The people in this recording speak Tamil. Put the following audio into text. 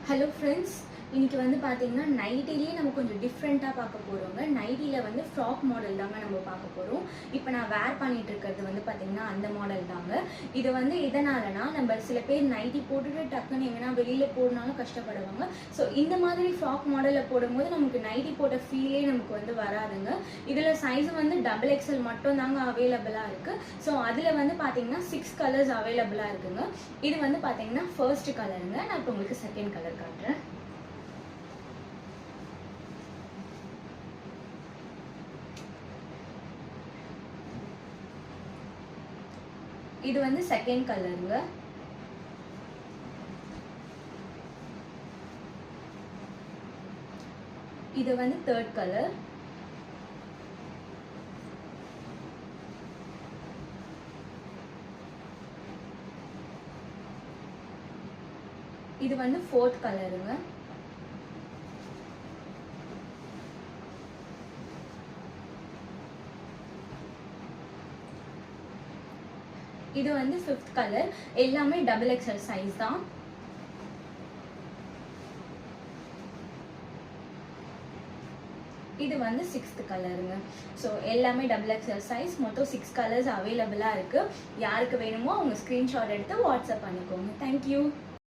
ஹலோ ஃப்ரெண்ட்ஸ், இன்றைக்கி வந்து பார்த்திங்கன்னா நைட்டிலேயே நம்ம கொஞ்சம் டிஃப்ரெண்ட்டாக பார்க்க போகிறோங்க. நைட்டியில் வந்து ஃப்ராக் மாடல் தாங்க நம்ம பார்க்க போகிறோம். இப்போ நான் வேர் பண்ணிகிட்டு இருக்கிறது வந்து பார்த்திங்கன்னா அந்த மாடல் தாங்க. இது வந்து எதனாலனா, நம்ம சில பேர் நைட்டி போட்டுட்டு டக்குன்னு எங்கன்னா வெளியில் போடனாலும் கஷ்டப்படுவாங்க. ஸோ இந்த மாதிரி ஃப்ராக் மாடலில் போடும்போது நமக்கு நைட்டி போட்ட ஃபீலே நமக்கு வந்து வராதுங்க. இதில் சைஸ் வந்து XXL மட்டும் தாங்க அவைலபிளாக இருக்குது. ஸோ அதில் வந்து பார்த்திங்கன்னா 6 கலர்ஸ் அவைலபிளாக இருக்குங்க. இது வந்து பார்த்திங்கன்னா ஃபர்ஸ்ட் கலருங்க. நான் இப்போ உங்களுக்கு செகண்ட் கலர் காட்டுறேன். இது வந்து செகண்ட் கலருங்க. இது வந்து தேர்ட் கலர். இது வந்து ஃபோர்த் கலருங்க. இது வந்து ஃபிஃப்த் கலர். எல்லாமே XXL சைஸ் தான். இது வந்து சிக்ஸ்த் கலருங்க. ஸோ எல்லாமே XXL சைஸ். மொத்தம் 6 கலர்ஸ் அவைலபிளாக இருக்குது. யாருக்கு வேணுமோ அவங்க ஸ்க்ரீன்ஷாட் எடுத்து வாட்ஸ்அப் பண்ணிக்கோங்க. தேங்க்யூ.